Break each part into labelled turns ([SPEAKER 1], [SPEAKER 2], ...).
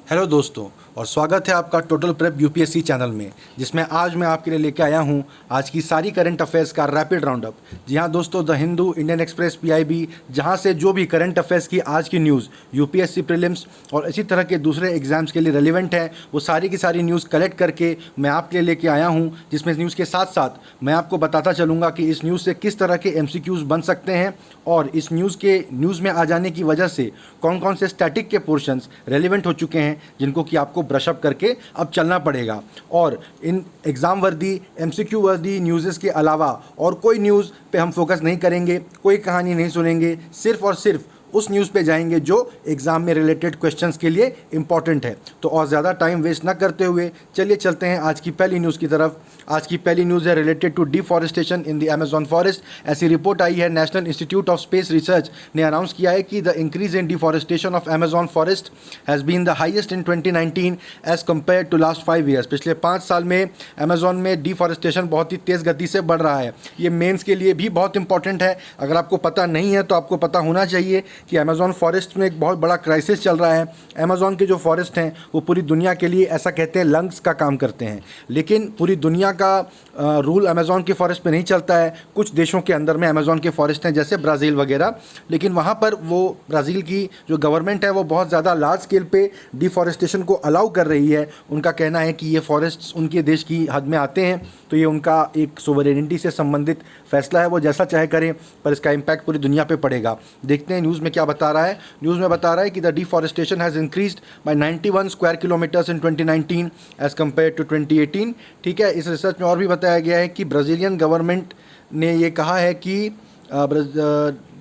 [SPEAKER 1] Hello दोस्तों, और स्वागत है आपका टोटल प्रेप यूपीएससी चैनल में, जिसमें आज मैं आपके लिए लेके आया हूं आज की सारी करंट अफेयर्स का रैपिड राउंड अप। जी हां दोस्तों, the Hindu, Indian express, PIB, जहां से जो भी करंट अफेयर्स की आज की न्यूज़ यूपीएससी प्रीलिम्स और इसी तरह के दूसरे एग्जाम्स के लिए रेलिवेंट है, वो सारी की सारी न्यूज़ कलेक्ट करके मैं आपके लिए लेके आया हूँ। जिसमें इस न्यूज़ के साथ साथ मैं आपको बताता चलूँगा कि इस न्यूज़ से किस तरह के एमसीक्यूज़ बन सकते हैं और इस न्यूज़ में आ जाने की वजह से कौन कौन से स्टैटिक के पोर्शंस रेलिवेंट हो चुके हैं, जिनको कि आपको ब्रशअप करके अब चलना पड़ेगा। और इन एग्ज़ाम वर्दी, एमसीक्यू वर्दी न्यूज़ के अलावा और कोई न्यूज़ पे हम फोकस नहीं करेंगे, कोई कहानी नहीं सुनेंगे, सिर्फ और सिर्फ उस न्यूज़ पे जाएंगे जो एग्ज़ाम में रिलेटेड क्वेश्चंस के लिए इंपॉर्टेंट है। तो और ज़्यादा टाइम वेस्ट ना करते हुए चलिए चलते हैं आज की पहली न्यूज़ की तरफ। आज की पहली न्यूज़ है related to deforestation in the Amazon forest. ऐसी रिपोर्ट आई है, national institute of space research ने अनाउंस किया है कि the increase in deforestation of Amazon forest has been the highest in 2019 as compare to last 5 years. पिछले 5 साल में अमेजॉन में डिफॉरेस्टेशन बहुत ही तेज़ गति से बढ़ रहा है। ये मेंस के लिए भी बहुत इंपॉर्टेंट है। अगर आपको पता नहीं है तो आपको पता होना चाहिए कि अमेजॉन फॉरेस्ट में एक बहुत बड़ा क्राइसिस चल रहा है। अमेजॉन के जो फॉरेस्ट हैं वो पूरी दुनिया के लिए, ऐसा कहते हैं, लंग्स का काम करते हैं। लेकिन पूरी दुनिया का रूल अमेजॉन के फॉरेस्ट पे नहीं चलता है। कुछ देशों के अंदर में अमेजॉन के फॉरेस्ट हैं, जैसे ब्राज़ील वगैरह, लेकिन वहाँ पर वो ब्राज़ील की जो गवर्नमेंट है वो बहुत ज़्यादा लार्ज स्केल पे डिफॉरेस्टेशन को अलाउ कर रही है। उनका कहना है कि ये फॉरेस्ट्स उनके देश की हद में आते हैं, तो ये उनका एक सोवरेनिटी से संबंधित फैसला है, वो जैसा चाहे करें, पर इसका इम्पैक्ट पूरी दुनिया पे पड़ेगा। देखते हैं न्यूज़ में क्या बता रहा है। न्यूज़ में बता रहा है कि the deforestation has increased by 91 square kilometres in 2019 as compare to 2018। ठीक है, इस रिसर्च में और भी बताया गया है कि ब्राज़ीलियन गवर्नमेंट ने ये कहा है कि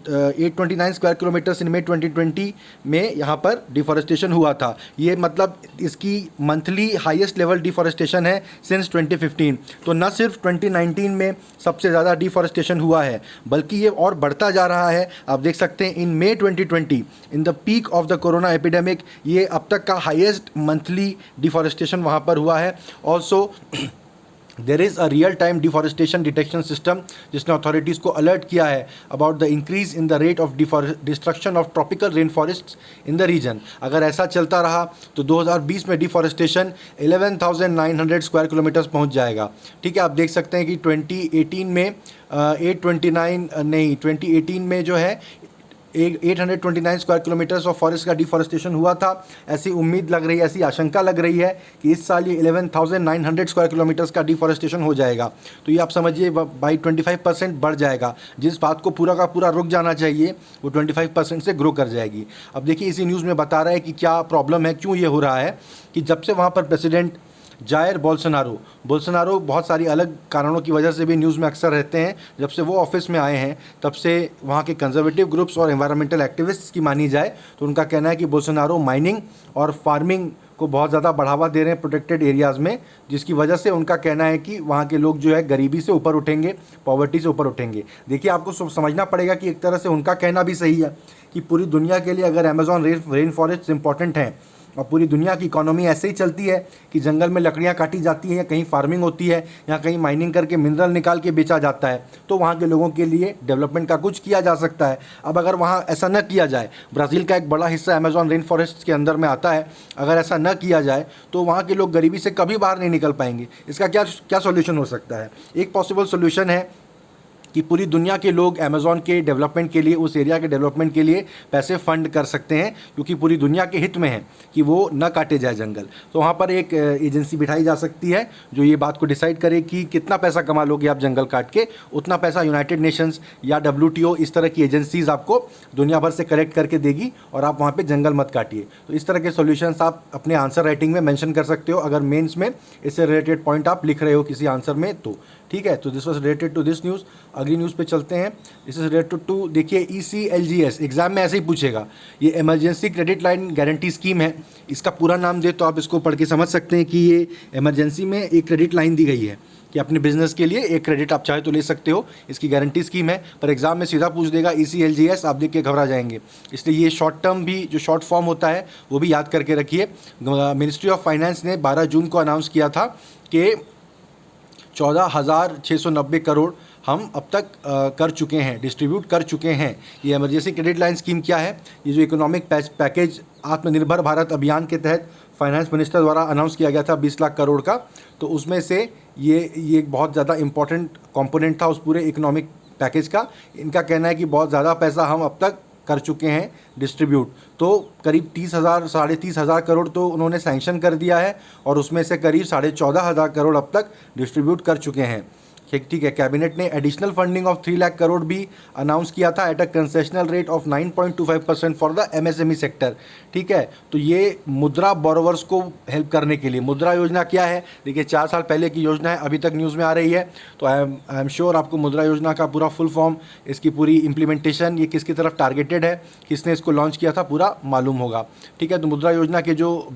[SPEAKER 1] 829 स्क्वायर किलोमीटर्स इन मई 2020 में यहाँ पर डिफॉरेस्टेशन हुआ था। ये मतलब इसकी मंथली हाईएस्ट लेवल डिफॉरेस्टेशन है सिंस 2015। तो न सिर्फ 2019 में सबसे ज़्यादा डिफॉरेस्टेशन हुआ है, बल्कि ये और बढ़ता जा रहा है। आप देख सकते हैं, इन मई 2020, in the peak of the corona epidemic, ये अब तक का हाईएस्ट मंथली डिफॉरेस्टेशन वहाँ पर हुआ है। Also there is a real time deforestation detection system, जिसने अथॉरिटीज़ को अलर्ट किया है about the increase in the rate of destruction of tropical rain forest in the region. अगर ऐसा चलता रहा तो 2020 में डिफॉरेस्टेशन 11,900 स्क्वायर किलोमीटर्स पहुंच जाएगा। ठीक है, आप देख सकते हैं कि 2018 में 2018 में जो है 829 स्क्वायर किलोमीटर्स ऑफ फॉरेस्ट का डिफॉरेस्टेशन हुआ था। ऐसी उम्मीद लग रही है, ऐसी आशंका लग रही है कि इस साल ये 11,900 स्क्वायर किलोमीटर्स का डिफॉरेस्टेशन हो जाएगा। तो ये आप समझिए बाई 25% बढ़ जाएगा। जिस बात को पूरा का पूरा रुक जाना चाहिए वो 25% से ग्रो कर जाएगी। अब देखिए, इसी न्यूज़ में बता रहा है कि क्या प्रॉब्लम है, क्यों ये हो रहा है। कि जब से वहाँ पर प्रेसिडेंट जायर बोल्सोनारो बहुत सारी अलग कारणों की वजह से भी न्यूज़ में अक्सर रहते हैं, जब से वो ऑफिस में आए हैं तब से वहाँ के कंजर्वेटिव ग्रुप्स और एनवायरमेंटल एक्टिविस्ट्स की मानी जाए तो उनका कहना है कि बोल्सोनारो माइनिंग और फार्मिंग को बहुत ज़्यादा बढ़ावा दे रहे हैं प्रोटेक्टेड एरियाज़ में, जिसकी वजह से उनका कहना है कि वहाँ के लोग जो है गरीबी से ऊपर उठेंगे, पॉवर्टी से ऊपर उठेंगे। देखिए, आपको समझना पड़ेगा कि एक तरह से उनका कहना भी सही है कि पूरी दुनिया के लिए अगर अमेजॉन रेन फॉरेस्ट इंपॉर्टेंट हैं और पूरी दुनिया की इकोनॉमी ऐसे ही चलती है कि जंगल में लकड़ियाँ काटी जाती हैं या कहीं फार्मिंग होती है या कहीं माइनिंग करके मिनरल निकाल के बेचा जाता है, तो वहाँ के लोगों के लिए डेवलपमेंट का कुछ किया जा सकता है। अब अगर वहाँ ऐसा न किया जाए, ब्राज़ील का एक बड़ा हिस्सा अमेजॉन रेन फॉरेस्ट के अंदर में आता है, अगर ऐसा न किया जाए तो वहाँ के लोग गरीबी से कभी बाहर नहीं निकल पाएंगे। इसका क्या सॉल्यूशन हो सकता है? एक पॉसिबल सॉल्यूशन है कि पूरी दुनिया के लोग अमेज़ॉन के डेवलपमेंट के लिए, उस एरिया के डेवलपमेंट के लिए पैसे फंड कर सकते हैं, क्योंकि पूरी दुनिया के हित में है कि वो न काटे जाए जंगल। तो वहाँ पर एक एजेंसी बिठाई जा सकती है जो ये बात को डिसाइड करे कि कितना पैसा कमा लोगे आप जंगल काट के, उतना पैसा यूनाइटेड नेशंस या WTO, इस तरह की एजेंसीज़ आपको दुनिया भर से कलेक्ट करके देगी और आप वहाँ पर जंगल मत काटिए। तो इस तरह के सोल्यूशंस आप अपने आंसर राइटिंग में मेंशन कर सकते हो, अगर मेंस में इससे रिलेटेड पॉइंट आप लिख रहे हो किसी आंसर में तो। ठीक है, तो this was related to this news. अगली न्यूज़ पे चलते हैं। दिस इज रिलेटेड टू, देखिए, ECLGS एग्जाम में ऐसे ही पूछेगा। ये emergency credit line guarantee scheme है। इसका पूरा नाम दे तो आप इसको पढ़ के समझ सकते हैं कि ये इमरजेंसी में एक क्रेडिट लाइन दी गई है कि अपने बिजनेस के लिए एक क्रेडिट आप चाहे तो ले सकते हो। इसकी गारंटी स्कीम है, पर एग्जाम में सीधा पूछ देगा ECLGS, आप देख के घबरा जाएंगे। इसलिए ये शॉर्ट टर्म भी, जो शॉर्ट फॉर्म होता है वो भी याद करके रखिए। मिनिस्ट्री ऑफ फाइनेंस ने 12 जून को अनाउंस किया था कि 14,690 करोड़ हम अब तक कर चुके हैं, डिस्ट्रीब्यूट कर चुके हैं। ये इमरजेंसी क्रेडिट लाइन स्कीम क्या है? ये जो इकोनॉमिक पैकेज आत्मनिर्भर भारत अभियान के तहत फाइनेंस मिनिस्टर द्वारा अनाउंस किया गया था 20 लाख करोड़ का, तो उसमें से ये एक बहुत ज़्यादा इंपॉर्टेंट कंपोनेंट था उस पूरे इकोनॉमिक पैकेज का। इनका कहना है कि बहुत ज़्यादा पैसा हम अब तक कर चुके हैं डिस्ट्रीब्यूट, तो करीब 30,000 साढ़े 30,000 करोड़ तो उन्होंने सैंक्शन कर दिया है और उसमें से करीब 14,500 करोड़ अब तक डिस्ट्रीब्यूट कर चुके हैं। ठीक है। कैबिनेट ने additional funding of 3 lakh crore भी अनाउंस किया था at a concessional rate of 9.25% for the MSME sector. ठीक है, तो ये मुद्रा बोरोवर्स को हेल्प करने के लिए। मुद्रा योजना क्या है? देखिए 4 साल पहले की योजना है, अभी तक न्यूज़ में आ रही है, तो आई एम श्योर आपको मुद्रा योजना का पूरा फुल फॉर्म, इसकी पूरी इम्प्लीमेंटेशन, ये किसकी तरफ टारगेटेड है, किसने इसको लॉन्च किया था, पूरा मालूम होगा। ठीक है, तो मुद्रा योजना के जो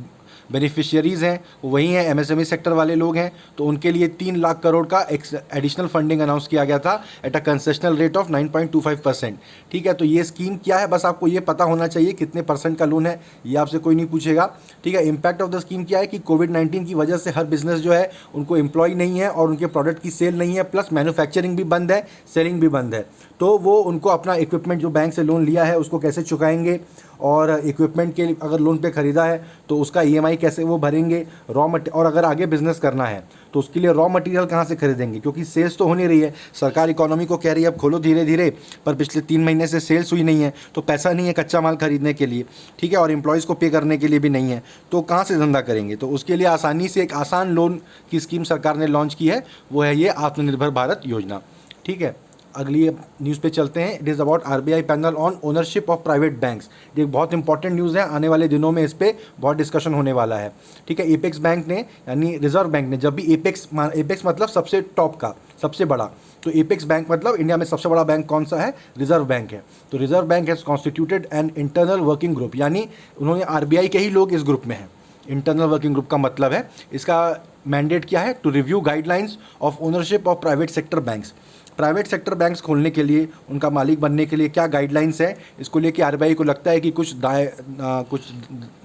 [SPEAKER 1] बेनिफिशियरीज़ हैं वो वही हैं, एमएसएमई सेक्टर वाले लोग हैं, तो उनके लिए 3 लाख करोड़ का एडिशनल फंडिंग अनाउंस किया गया था at a concessional rate of 9.25%। ठीक है, तो ये स्कीम क्या है, बस आपको ये पता होना चाहिए कितने % का लोन है, ये आपसे कोई नहीं पूछेगा। ठीक है, इम्पैक्ट ऑफ द स्कीम क्या है कि कोविड-19 की वजह से हर बिजनेस जो है उनको एम्प्लॉय नहीं है और उनके प्रोडक्ट की सेल नहीं है, प्लस मैन्युफैक्चरिंग भी बंद है, सेलिंग भी बंद है, तो वो उनको अपना इक्विपमेंट जो बैंक से लोन लिया है उसको कैसे चुकाएंगे, और इक्विपमेंट के अगर लोन पे ख़रीदा है तो उसका ईएमआई कैसे वो भरेंगे, और अगर आगे बिजनेस करना है तो उसके लिए रॉ मटेरियल कहाँ से खरीदेंगे, क्योंकि सेल्स तो हो नहीं रही है। सरकार इकोनॉमी को कह रही है अब खोलो धीरे धीरे, पर पिछले 3 महीने से सेल्स हुई नहीं है, तो पैसा नहीं है कच्चा माल खरीदने के लिए। ठीक है, और एम्प्लॉयज़ को पे करने के लिए भी नहीं है, तो कहाँ से धंधा करेंगे? तो उसके लिए आसानी से एक आसान लोन की स्कीम सरकार ने लॉन्च की है, वो है ये आत्मनिर्भर भारत योजना। ठीक है, अगली न्यूज़ पे चलते हैं। It is about RBI panel on ownership of private banks. ये एक बहुत इंपॉर्टेंट न्यूज़ है, आने वाले दिनों में इस पर बहुत डिस्कशन होने वाला है। ठीक है, एपेक्स बैंक ने, यानी रिजर्व बैंक ने, जब भी एपेक्स मतलब सबसे टॉप का, सबसे बड़ा, तो एपेक्स बैंक मतलब इंडिया में सबसे बड़ा बैंक कौन सा है? रिजर्व बैंक है। तो reserve bank has constituted an internal working group, यानी उन्होंने आरबीआई के ही लोग इस ग्रुप में हैं। इंटरनल वर्किंग ग्रुप का मतलब है, इसका मैंडेट क्या है? To review guidelines of ownership of private sector banks. Private sector banks खोलने के लिए, उनका मालिक बनने के लिए क्या गाइडलाइंस है, इसको लेके आरबीआई को लगता है कि कुछ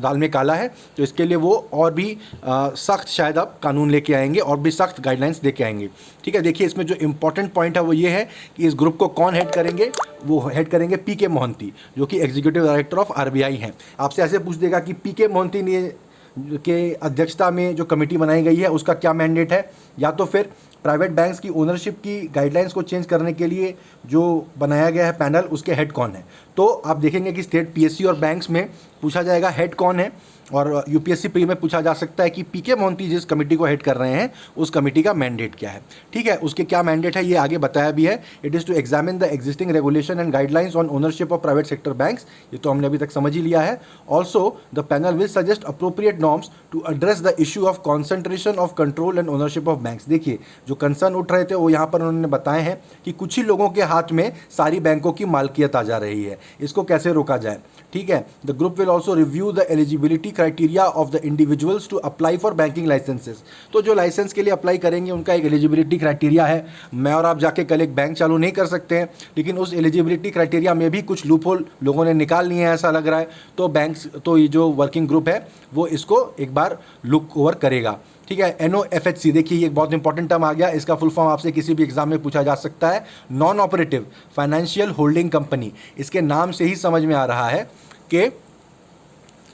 [SPEAKER 1] दाल में काला है, तो इसके लिए वो और भी सख्त शायद अब कानून लेके आएंगे और भी सख्त गाइडलाइंस लेके आएंगे। ठीक है, देखिए इसमें जो इंपॉर्टेंट पॉइंट है वो ये है कि इस ग्रुप को कौन हेड करेंगे? वो हेड करेंगे पीके मोहंती, जो कि एग्जीक्यूटिव डायरेक्टर ऑफ आरबीआई हैं। आपसे ऐसे पूछ देगा कि पीके मोहंती ने के अध्यक्षता में जो कमेटी बनाई गई है उसका क्या मैंडेट है, या तो फिर प्राइवेट बैंक्स की ओनरशिप की गाइडलाइंस को चेंज करने के लिए जो बनाया गया है पैनल, उसके हेड कौन है। तो आप देखेंगे कि स्टेट पीएससी और बैंक्स में पूछा जाएगा हेड कौन है, और यूपीएससी प्री में पूछा जा सकता है कि पीके मोहंती जिस कमेटी को हेड कर रहे हैं उस कमेटी का मैंडेट क्या है। ठीक है, उसके क्या मैंडेट है ये आगे बताया भी है। It is to examine the existing regulation and guidelines on ownership of private sector banks, ये तो हमने अभी तक समझ ही लिया है। Also the panel will suggest appropriate norms to address the issue of concentration of control and ownership of banks. देखिए जो कंसर्न उठ रहे थे वो यहाँ पर उन्होंने बताए हैं कि कुछ ही लोगों के हाथ में सारी बैंकों की मालकियत आ जा रही है, इसको कैसे रोका जाए। ठीक है, the group will also review the eligibility criteria of the individuals to apply for banking licences. तो जो लाइसेंस के लिए अप्लाई करेंगे उनका एक एलिजिबिलिटी क्राइटेरिया है। मैं और आप जाके कल एक बैंक चालू नहीं कर सकते हैं, लेकिन उस एलिजिबिलिटी क्राइटेरिया में भी कुछ लूपहोल लोगों ने निकाल लिए हैं ऐसा लग रहा है। तो बैंक्स, तो ये जो वर्किंग ग्रुप है वो इसको एक बार लुक ओवर करेगा। ठीक है, NOFHC, देखिए ये एक बहुत इंपॉर्टेंट टर्म आ गया, इसका फुल फॉर्म आपसे किसी भी एग्जाम में पूछा जा सकता है। Non operative financial holding company. इसके नाम से ही समझ में आ रहा है कि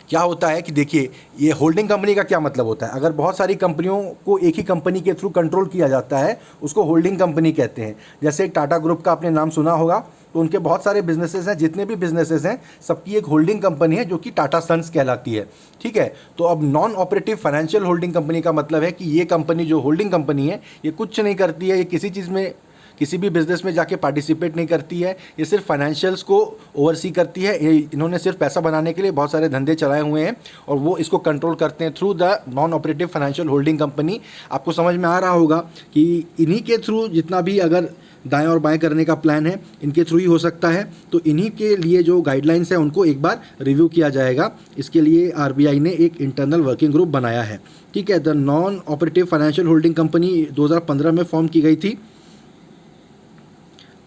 [SPEAKER 1] क्या होता है कि देखिए ये होल्डिंग कंपनी का क्या मतलब होता है। अगर बहुत सारी कंपनियों को एक ही कंपनी के थ्रू कंट्रोल किया जाता है उसको होल्डिंग कंपनी कहते हैं। जैसे टाटा ग्रुप का आपने नाम सुना होगा, तो उनके बहुत सारे बिजनेसेस हैं, जितने भी बिजनेसेस हैं सबकी एक होल्डिंग कंपनी है जो कि टाटा सन्स कहलाती है। ठीक है, तो अब non operative financial holding company का मतलब है कि ये कंपनी जो होल्डिंग कंपनी है ये कुछ नहीं करती है, ये किसी चीज़ में, किसी भी बिजनेस में जाके पार्टिसिपेट नहीं करती है, ये सिर्फ फाइनेंशियल्स को ओवरसी करती है। इन्होंने सिर्फ पैसा बनाने के लिए बहुत सारे धंधे चलाए हुए हैं और वो इसको कंट्रोल करते हैं through the non operative financial holding company. आपको समझ में आ रहा होगा कि इन्हीं के थ्रू जितना भी अगर दाएं और बाएं करने का प्लान है इनके थ्रू ही हो सकता है। तो इन्हीं के लिए जो गाइडलाइंस है उनको एक बार रिव्यू किया जाएगा। इसके लिए आरबीआई ने एक इंटरनल वर्किंग ग्रुप बनाया है। ठीक है, the non operative financial holding company 2015 में फॉर्म की गई थी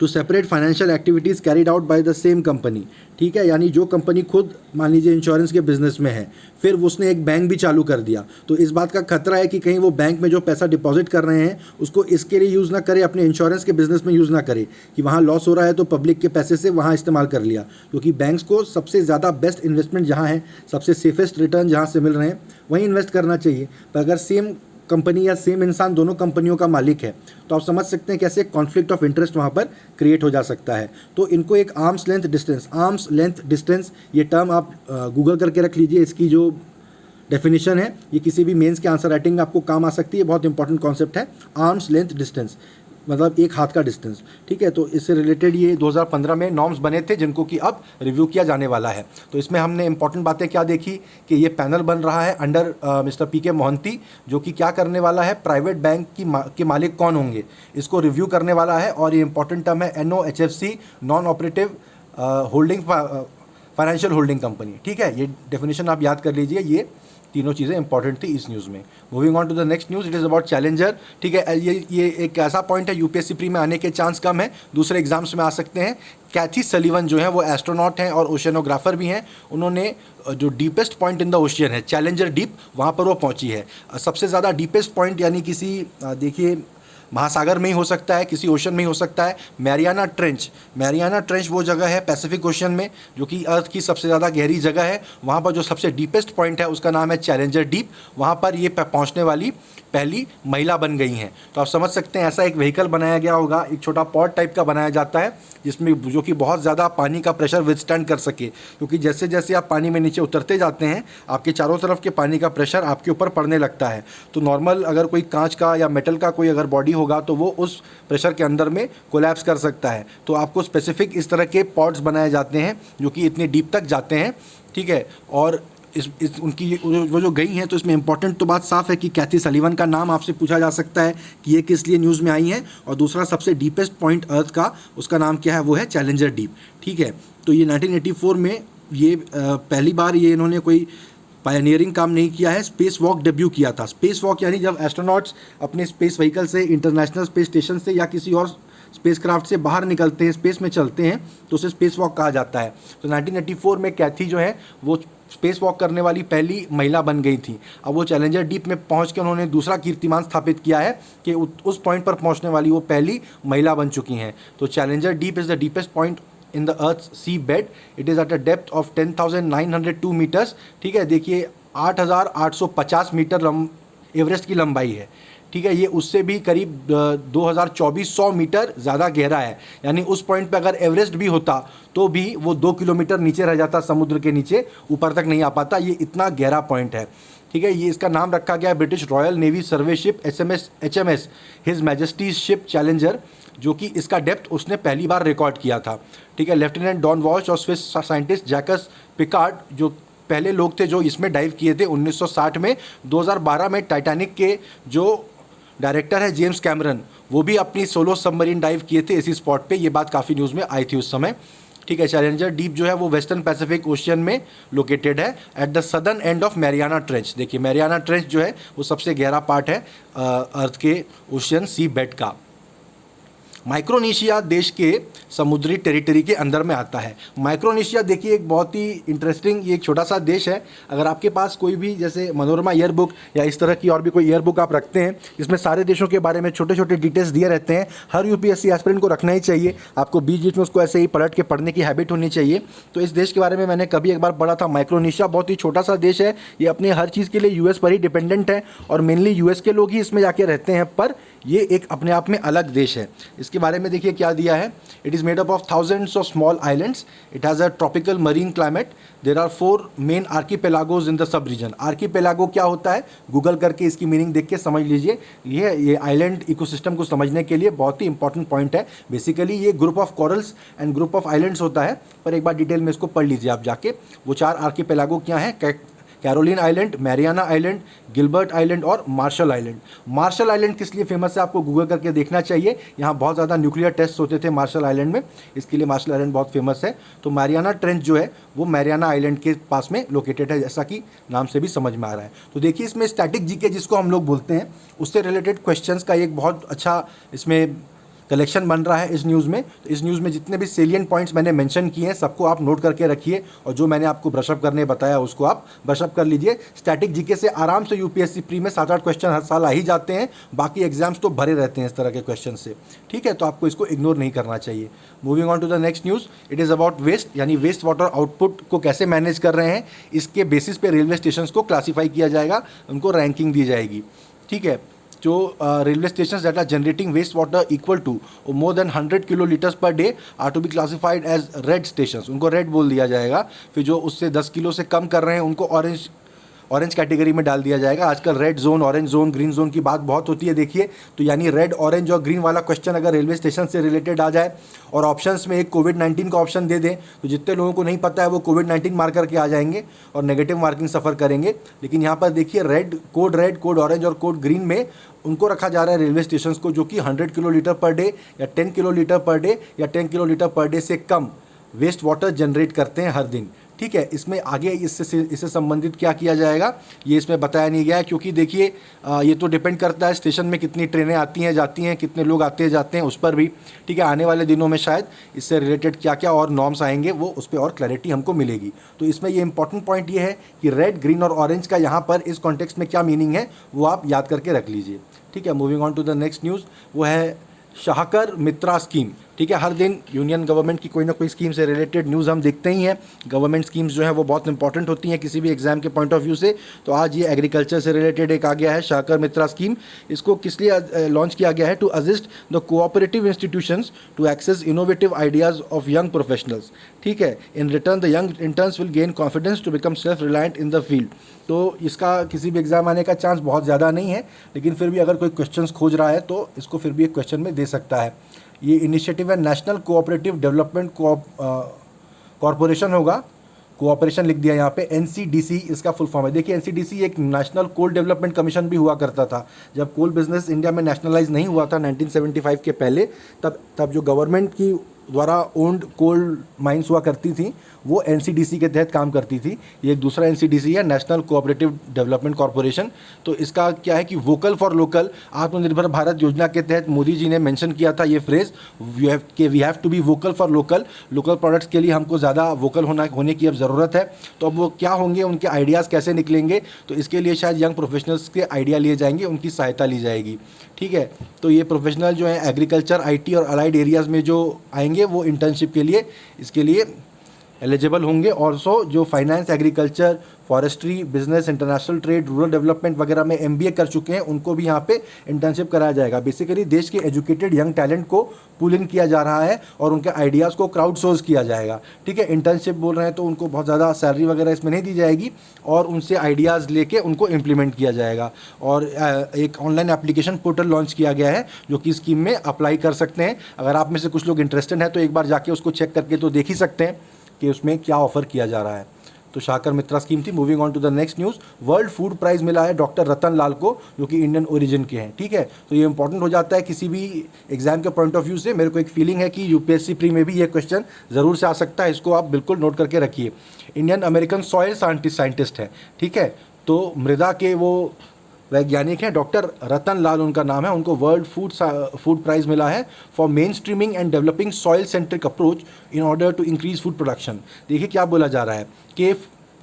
[SPEAKER 1] to separate financial activities carried out by the same company. ठीक है, यानी जो कंपनी खुद मान लीजिए इंश्योरेंस के बिजनेस में है, फिर उसने एक बैंक भी चालू कर दिया, तो इस बात का खतरा है कि कहीं वो बैंक में जो पैसा डिपॉजिट कर रहे हैं उसको इसके लिए यूज़ ना करे, अपने इंश्योरेंस के बिजनेस में यूज़ ना करे कि वहाँ लॉस हो रहा है तो पब्लिक के पैसे से वहाँ इस्तेमाल कर लिया। क्योंकि बैंक्स को सबसे ज़्यादा बेस्ट इन्वेस्टमेंट जहाँ है, सबसे सेफेस्ट रिटर्न जहाँ से मिल रहे हैं वहीं इन्वेस्ट करना चाहिए। पर अगर सेम कंपनी या सेम इंसान दोनों कंपनियों का मालिक है तो आप समझ सकते हैं कैसे कॉन्फ्लिक्ट ऑफ इंटरेस्ट वहाँ पर क्रिएट हो जा सकता है। तो इनको एक आर्म्स लेंथ डिस्टेंस ये टर्म आप गूगल करके रख लीजिए। इसकी जो डेफिनेशन है ये किसी भी मेंस के आंसर राइटिंग में आपको काम आ सकती है। बहुत इंपॉर्टेंट कॉन्सेप्ट है आर्म्स लेंथ डिस्टेंस, मतलब एक हाथ का डिस्टेंस। ठीक है, तो इससे रिलेटेड ये 2015 में नॉर्म्स बने थे जिनको कि अब रिव्यू किया जाने वाला है। तो इसमें हमने इंपॉर्टेंट बातें क्या देखी कि ये पैनल बन रहा है अंडर मिस्टर पीके मोहंती, जो कि क्या करने वाला है, प्राइवेट बैंक के मालिक कौन होंगे इसको रिव्यू करने वाला है। और ये इंपॉर्टेंट टर्म है NOHFC, non operative holding financial holding company. ठीक है, ये डेफिनेशन आप याद कर लीजिए, ये तीनों चीज़ें इंपॉर्टेंट थी इस न्यूज़ में। Moving on to the next news, it is about Challenger. ठीक है, ये एक ऐसा पॉइंट है यूपीएससी प्री में आने के चांस कम है, दूसरे एग्जाम्स में आ सकते हैं। कैथी सलीवन जो है वो एस्ट्रोनॉट हैं और ओशियनोग्राफर भी हैं। उन्होंने जो deepest point in the ocean है चैलेंजर डीप, वहाँ पर वो पहुँची है। सबसे ज़्यादा डीपेस्ट पॉइंट यानी किसी देखिए महासागर में ही हो सकता है, किसी ओशन में ही हो सकता है। मैरियाना ट्रेंच वो जगह है पैसिफिक ओशन में जो कि अर्थ की सबसे ज़्यादा गहरी जगह है। वहाँ पर जो सबसे डीपेस्ट पॉइंट है उसका नाम है चैलेंजर डीप। वहाँ पर ये पहुँचने वाली पहली महिला बन गई हैं। तो आप समझ सकते हैं ऐसा एक व्हीकल बनाया गया होगा, एक छोटा पॉड टाइप का बनाया जाता है जिसमें जो कि बहुत ज़्यादा पानी का प्रेशर विथस्टैंड कर सके। क्योंकि जैसे जैसे आप पानी में नीचे उतरते जाते हैं आपके चारों तरफ के पानी का प्रेशर आपके ऊपर पड़ने लगता है। तो नॉर्मल अगर कोई कांच का या मेटल का कोई अगर बॉडी होगा तो वो उस प्रेशर के अंदर में कोलैप्स कर सकता है। तो आपको स्पेसिफिक इस तरह के पॉड्स बनाए जाते हैं जो कि इतनी डीप तक जाते हैं। ठीक है, और उनकी वो जो गई हैं, तो इसमें इंपॉर्टेंट तो बात साफ है कि कैथी सलीवन का नाम आपसे पूछा जा सकता है कि ये किस लिए न्यूज़ में आई है। और दूसरा सबसे डीपेस्ट पॉइंट अर्थ का उसका नाम क्या है, वो है चैलेंजर डीप। ठीक है, तो ये 1984 में ये पहली बार ये इन्होंने कोई पायनियरिंग काम नहीं किया है, स्पेस वॉक डेब्यू किया था। स्पेस वॉक यानी जब एस्ट्रोनॉट्स अपने स्पेस व्हीकल से इंटरनेशनल स्पेस स्टेशन से या किसी और स्पेसक्राफ्ट से बाहर निकलते हैं, स्पेस में चलते हैं, तो उसे स्पेस वॉक कहा जाता है। तो 1984 में कैथी जो है वो स्पेस वॉक करने वाली पहली महिला बन गई थी। अब वो चैलेंजर डीप में पहुंच के उन्होंने दूसरा कीर्तिमान स्थापित किया है कि उस पॉइंट पर पहुंचने वाली वो पहली महिला बन चुकी हैं। तो Challenger Deep is the deepest point in the earth sea bed. It is at a depth of 10,902 metres. ठीक है, देखिए 8,850 मीटर एवरेस्ट की लंबाई है। ठीक है, ये उससे भी करीब 2,2400 मीटर ज़्यादा गहरा है। यानी उस पॉइंट पे अगर एवरेस्ट भी होता तो भी वो 2 किलोमीटर नीचे रह जाता, समुद्र के नीचे, ऊपर तक नहीं आ पाता। ये इतना गहरा पॉइंट है। ठीक है, ये इसका नाम रखा गया British royal navy survey ship HMS his majesty's ship challenger, जो कि इसका डेप्थ उसने पहली बार रिकॉर्ड किया था। ठीक है, लेफ्टिनेंट डॉन वॉल्श और स्विस साइंटिस्ट जैकस पिकार्ड जो पहले लोग थे जो इसमें डाइव किए थे 1960 में। 2012 में टाइटैनिक के जो डायरेक्टर है जेम्स कैमरन, वो भी अपनी सोलो सबमरीन डाइव किए थे इसी स्पॉट पे। ये बात काफ़ी न्यूज़ में आई थी उस समय। ठीक है, चैलेंजर डीप जो है वो वेस्टर्न पैसिफिक ओशियन में लोकेटेड है at the southern end of Mariana trench. देखिए मैरियाना ट्रेंच जो है वो सबसे गहरा पार्ट है अर्थ के ओशियन सी बेड का। माइक्रोनेशिया देश के समुद्री टेरिटरी के अंदर में आता है। माइक्रोनेशिया देखिए एक बहुत ही इंटरेस्टिंग, ये एक छोटा सा देश है। अगर आपके पास कोई भी जैसे मनोरमा ईयर बुक या इस तरह की और भी कोई ईयर बुक आप रखते हैं, इसमें सारे देशों के बारे में छोटे छोटे डिटेल्स दिए रहते हैं। हर यूपीएससी एस्पिरेंट को रखना ही चाहिए, आपको बीच बीच में उसको ऐसे ही पलट के पढ़ने की हैबिट होनी चाहिए। तो इस देश के बारे में मैंने कभी एक बार पढ़ा था, माइक्रोनेशिया बहुत ही छोटा सा देश है। ये अपने हर चीज़ के लिए यूएस पर ही डिपेंडेंट है और मेनली यूएस के लोग ही इसमें जाके रहते हैं, पर ये एक अपने आप में अलग देश है। इसके बारे में देखिए क्या दिया है, it is made up of thousands of small islands, it has a tropical marine climate, there are 4 main archipelagos in the sub region. Archipelago क्या होता है, गूगल करके इसकी मीनिंग देख के समझ लीजिए। ये आइलैंड इकोसिस्टम को समझने के लिए बहुत ही इंपॉर्टेंट पॉइंट है। बेसिकली ये group of corals and group of islands होता है, पर एक बार डिटेल में इसको पढ़ लीजिए आप जाके। वो 4 आर्कीपेलागो क्या हैं, Caroline island, Mariana island, Gilbert island और मार्शल आइलैंड। मार्शल आइलैंड किस लिए फेमस है आपको गूगल करके देखना चाहिए। यहाँ बहुत ज़्यादा न्यूक्लियर टेस्ट होते थे मार्शल आइलैंड में, इसके लिए मार्शल आइलैंड बहुत फेमस है। तो मैरियाना ट्रेंच जो है वो मैरियाना आइलैंड के पास में लोकेटेड है, जैसा कि नाम से भी समझ में आ रहा है। तो देखिए इसमें स्टैटिक जीके जिसको हम लोग बोलते हैं उससे रिलेटेड क्वेश्चंस का एक बहुत अच्छा इसमें कलेक्शन बन रहा है इस न्यूज़ में। तो इस न्यूज़ में जितने भी सेलियंट पॉइंट्स मैंने मेंशन किए हैं सबको आप नोट करके रखिए, और जो मैंने आपको ब्रशअप करने बताया उसको आप ब्रशअप कर लीजिए। स्टैटिक जीके से आराम से यूपीएससी प्री में 7-8 क्वेश्चन हर साल आ ही जाते हैं, बाकी एग्जाम्स तो भरे रहते हैं इस तरह के क्वेश्चन से, ठीक है। तो आपको इसको इग्नोर नहीं करना चाहिए। Moving on to the next news, it is about waste, यानी वेस्ट वाटर आउटपुट को कैसे मैनेज कर रहे हैं, इसके बेसिस पे रेलवे स्टेशन को क्लासीफाई किया जाएगा, उनको रैंकिंग दी जाएगी, ठीक है। जो railway station that are generating waste water equal to more than 100 kilo litres per day are to be classified as red station, उनको रेड बोल दिया जाएगा। फिर जो उससे 10 किलो से कम कर रहे हैं उनको ऑरेंज कैटेगरी में डाल दिया जाएगा। आजकल red zone, orange zone, green zone की बात बहुत होती है, देखिए। तो यानी रेड, ऑरेंज और ग्रीन वाला क्वेश्चन अगर रेलवे स्टेशन से रिलेटेड आ जाए और ऑप्शंस में एक कोविड-19 का ऑप्शन दे दें, तो जितने लोगों को नहीं पता है वो कोविड-19 मार करके आ जाएंगे और नेगेटिव मार्किंग सफ़र करेंगे। लेकिन यहाँ पर देखिए रेड, कोड ऑरेंज और कोड ग्रीन में उनको रखा जा रहा है रेलवे स्टेशन को जो कि 100 किलो लीटर पर डे या 10 किलो लीटर पर डे या 10 किलो लीटर पर डे से कम वेस्ट वाटर जनरेट करते हैं हर दिन, ठीक है। इसमें आगे इससे संबंधित क्या किया जाएगा ये इसमें बताया नहीं गया है, क्योंकि देखिए ये तो डिपेंड करता है स्टेशन में कितनी ट्रेनें आती हैं जाती हैं, कितने लोग आते हैं जाते हैं उस पर भी, ठीक है। आने वाले दिनों में शायद इससे रिलेटेड क्या क्या और नॉर्म्स आएंगे वो उस पर और क्लैरिटी हमको मिलेगी। तो इसमें ये इंपॉर्टेंट पॉइंट ये है कि रेड, ग्रीन और ऑरेंज का यहाँ पर इस कॉन्टेक्स्ट में क्या मीनिंग है वो आप याद करके रख लीजिए, ठीक है। Moving on to the next news, वो है शाहकर मित्रा स्कीम, ठीक है। हर दिन यूनियन गवर्नमेंट की कोई ना कोई स्कीम से रिलेटेड न्यूज़ हम देखते ही हैं। गवर्नमेंट स्कीम्स जो हैं वो बहुत इंपॉर्टेंट होती हैं किसी भी एग्जाम के पॉइंट ऑफ व्यू से। तो आज ये एग्रीकल्चर से रिलेटेड एक आ गया है शाहकर मित्रा स्कीम। इसको किस लिए लॉन्च किया गया है? To assist the cooperative institutions to access innovative ideas of young professionals, ठीक है। In return the young interns will gain confidence to become self reliant in the field. तो इसका किसी भी एग्जाम आने का चांस बहुत ज़्यादा नहीं है, लेकिन फिर भी अगर कोई क्वेश्चंस खोज रहा है तो इसको फिर भी एक क्वेश्चन में दे सकता है। ये इनिशिएटिव है नेशनल कोऑपरेटिव डेवलपमेंट कॉरपोरेशन होगा, कोऑपरेशन लिख दिया यहाँ पे, एनसीडीसी इसका फुल फॉर्म है। देखिए एनसीडीसी एक नेशनल कोल डेवलपमेंट कमीशन भी हुआ करता था जब कोल बिजनेस इंडिया में नेशनलाइज नहीं हुआ था 1975 के पहले। तब जो गवर्नमेंट की द्वारा ओन्ड कोल माइंस हुआ करती थी वो एनसीडीसी के तहत काम करती थी। ये एक दूसरा एनसीडीसी है, नेशनल कोऑपरेटिव डेवलपमेंट कॉरपोरेशन। तो इसका क्या है कि वोकल फॉर लोकल, आत्मनिर्भर भारत योजना के तहत मोदी जी ने मेंशन किया था ये phrase we have to be vocal for local products के लिए हमको ज़्यादा वोकल होने की अब ज़रूरत है। तो अब वो क्या होंगे, उनके आइडियाज़ कैसे निकलेंगे, तो इसके लिए शायद यंग प्रोफेशनल्स के आइडिया लिए जाएंगे, उनकी सहायता ली जाएगी, ठीक है। तो ये प्रोफेशनल जो है एग्रीकल्चर, आईटी और अलाइड एरियाज़ में जो आएंगे वो इंटर्नशिप के लिए इसके लिए एलिजिबल होंगे। ऑल्सो जो finance, agriculture, forestry, business, international trade, rural development वगैरह में एमबीए कर चुके हैं उनको भी यहाँ पे इंटर्नशिप कराया जाएगा। बेसिकली देश के एजुकेटेड यंग टैलेंट को पुल इन किया जा रहा है और उनके आइडियाज़ को क्राउड सोर्स किया जाएगा, ठीक है। इंटर्नशिप बोल रहे हैं तो उनको बहुत ज़्यादा सैलरी वगैरह इसमें नहीं दी जाएगी और उनसे आइडियाज़ लेके उनको इम्प्लीमेंट किया जाएगा। और एक ऑनलाइन एप्लीकेशन पोर्टल लॉन्च किया गया है जो कि स्कीम में अप्लाई कर सकते हैं। अगर आप में से कुछ लोग इंटरेस्टेड हैं तो एक बार जाके उसको चेक करके तो देख ही सकते हैं कि उसमें क्या ऑफर किया जा रहा है। तो शाहकर मित्रा स्कीम थी। Moving on to the next news, world food prize मिला है डॉक्टर रतन लाल को जो कि इंडियन ओरिजिन के हैं, ठीक है। तो ये इंपॉर्टेंट हो जाता है किसी भी एग्जाम के पॉइंट ऑफ व्यू से। मेरे को एक फीलिंग है कि यूपीएससी प्री में भी ये क्वेश्चन ज़रूर से आ सकता है, इसको आप बिल्कुल नोट करके रखिए। इंडियन अमेरिकन सॉइल साइंटिस्ट है, ठीक है। तो मृदा के वो वैज्ञानिक हैं, डॉक्टर रतन लाल उनका नाम है। उनको वर्ल्ड फूड प्राइज़ मिला है for main streaming and developing soil centric approach in order to increase food production. देखिए क्या बोला जा रहा है कि